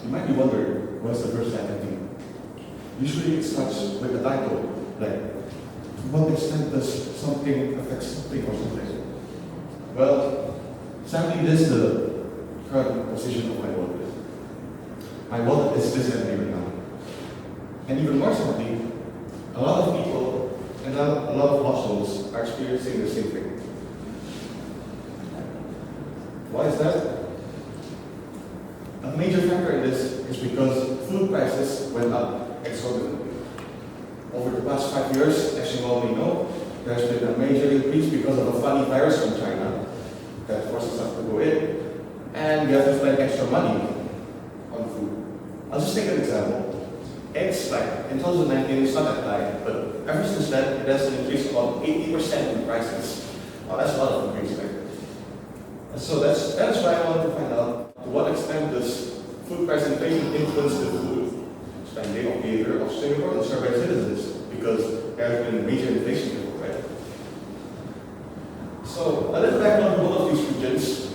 You might be wondering, what's the first second thing? Usually it starts with the title, like, to what extent does something affect something or something? Well, sadly, this is the current position of my wallet. My wallet is this empty right now. And even more sadly, a lot of people and a lot of households are experiencing the same thing. Why is that? A major factor in this is because food prices went up exorbitantly. Over the past 5 years, as you already know, there's been a major increase because of a funny virus from China that forces us to go in, and we have to spend extra money on food. I'll just take an example. Eggs, like in 2019, it's not that high, but ever since then, it has increased about 80% in prices. Well, that's a lot of increase, right? So that's why I wanted to find out to what extent does food price inflation influence the food spending or behavior of Singapore and surveyed citizens, because there has been major inflation before, right? So a little background on both of these regions.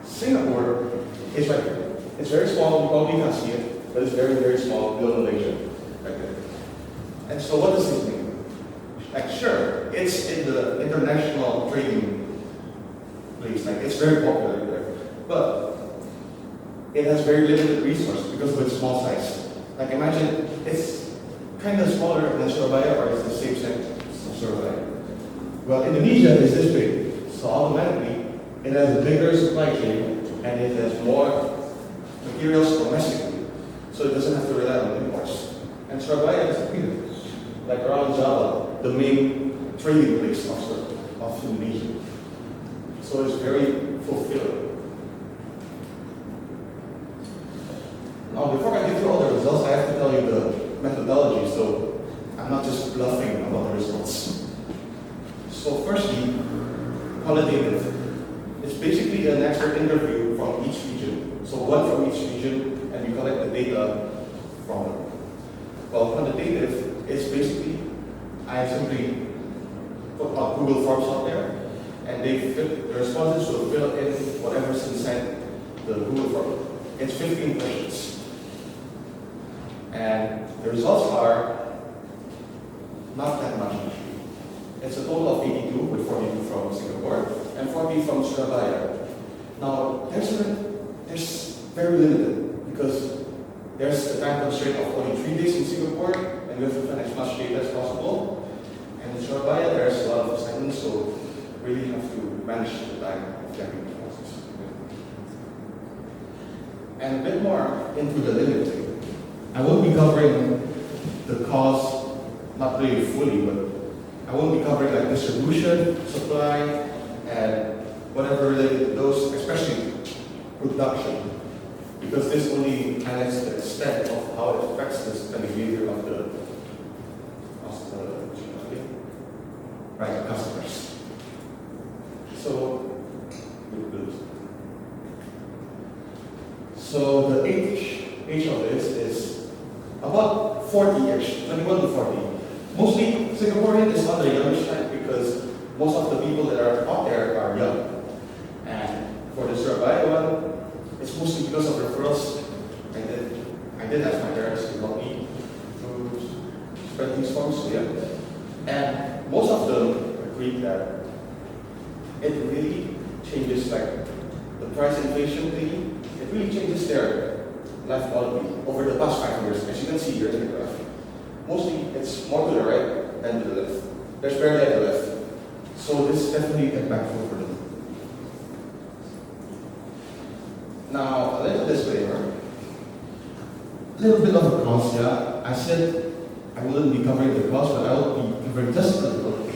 Singapore is right here. It's very small, you probably can't see it, but it's very, very small, below Malaysia, right there. And so what does this mean? Like, sure, it's in the international trading place, like it's very popular there, but it has very limited resource because of its small size. Like, imagine it's kind of smaller than Surabaya, or it's the same size as Surabaya. Well, Indonesia is this big, so automatically it has a bigger supply chain and it has more materials domestically, so it doesn't have to rely on imports. And Surabaya is bigger, like around Java, the main trading place of Indonesia. So it's very fulfilling. Now, before I get through all the results, I have to tell you the methodology, so I'm not just bluffing about the results. So firstly, qualitative. It's basically an expert interview from each region. So one from each region, and we collect the data from them. Well, quantitative is basically, I simply put out Google Forms out there, and the responses will fill in whatever's inside the Google form. It's 15 questions. And the results are not that much actually. It's a total of 82, with 42 from Singapore and 40 from Surabaya. Now, there's very limited, because there's a time constraint of only 3 days in Singapore, and we have to find as much data as possible. And in Surabaya, there's a lot of assignments, so really have to manage the time of getting the process. And a bit more into the limiting. I won't be covering the cause, not really fully, but I won't be covering like distribution, supply, and whatever related to those, especially production, because this only highlights the extent of how it affects the behavior of the customers. So the age of this is about 40-ish, 21 to 40. Mostly Singaporean is on the youngish side because most of the people that are out there are young. And for the Surabaya one, it's mostly because of referrals. I did ask my parents to help me to spread these forms, so yeah. And most of them agreed that it really changes, like the price inflation thing, it really changes their life quality over the past 5 years. As you can see here in the graph, mostly it's more to the right than to the left. There's barely at the left. So this is definitely impactful for them. Now, a little disclaimer. A little bit of a cost, yeah. I said I wouldn't be covering the cost, but I will be covering just a little.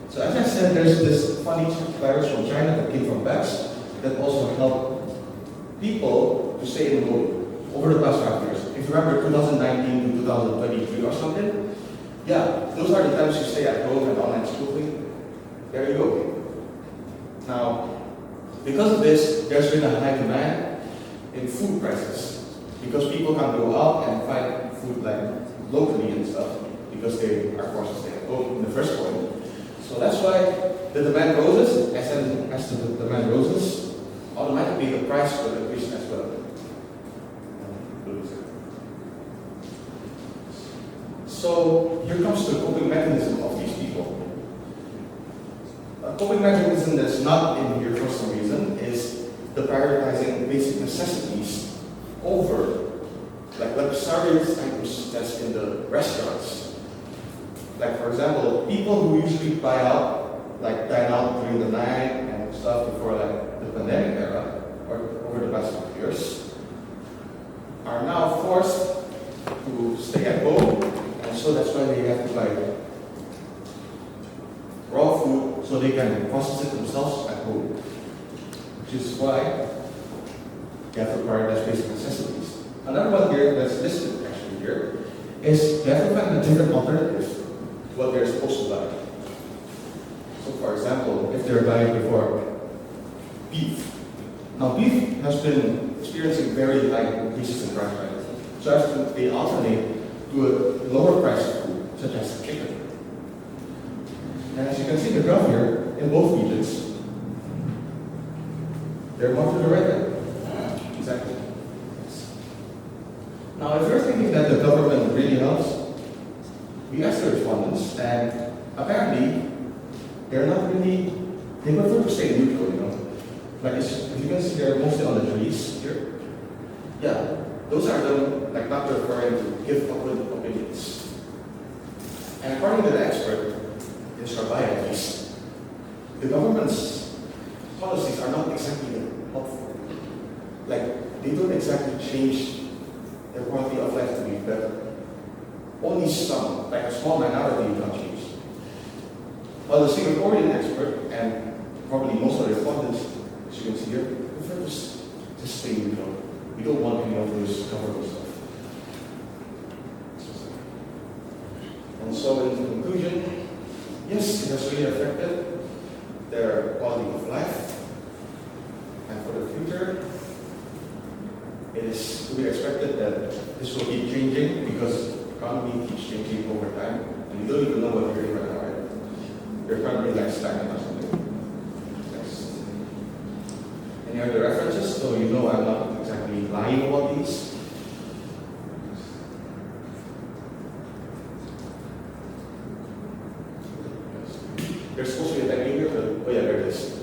So as I said, there's this funny virus from China that came from bats that also helped people to stay in home over the past 5 years. If you remember 2019 to 2023 or something, yeah, those are the times you stay at home and online schooling. There you go. Now, because of this, there's been a high demand in food prices because people can't go out and find food like locally and stuff because they are forced to stay at home in the first point. So that's why the demand roses, as the demand roses, automatically pay the price for the risk as well. So here comes the coping mechanism of these people. A coping mechanism that's not in here for some reason is the prioritizing basic necessities over like luxurious items that's in the restaurants. Like for example, people who usually dine out during the night and stuff before like the pandemic era or over the past few years are now forced to stay at home, and so that's why they have to buy raw food so they can process it themselves at home. Which is why they have to prioritize basic necessities. Another one here that's listed actually here is they have to find a different alternative to what they're supposed to buy. So for example, if they're buying before beef. Now beef has been experiencing very high increases in price, right? So as they alternate to a lower price food, such as chicken. And as you can see in the graph here, in both regions, they're more to the right there. Exactly. Now, if you're thinking that the government really helps, we asked the respondents, and apparently, they're not really, they prefer to stay neutral, you know. Like, if you can see, they're mostly on the trees here. Yeah, those are them, like, not referring to give opinions. And according to the expert, in Sharbai at least, the government's policies are not exactly helpful. Like, they don't exactly change their quality of life to be better. Only some, like a small minority, do not change. While the Singaporean expert, and probably most of the respondents, as you can see here, prefer to just stay neutral. We don't want any of this government stuff. And so in conclusion, yes, it has really affected their quality of life. And for the future, it is to be expected that this will keep changing because the economy keeps changing over time. And you don't even know what you're doing right now, right? You're currently like stagnant or something. Next. Any other references? So you know I'm not exactly lying about these. There's supposed to be a tag here, but oh yeah, there it is.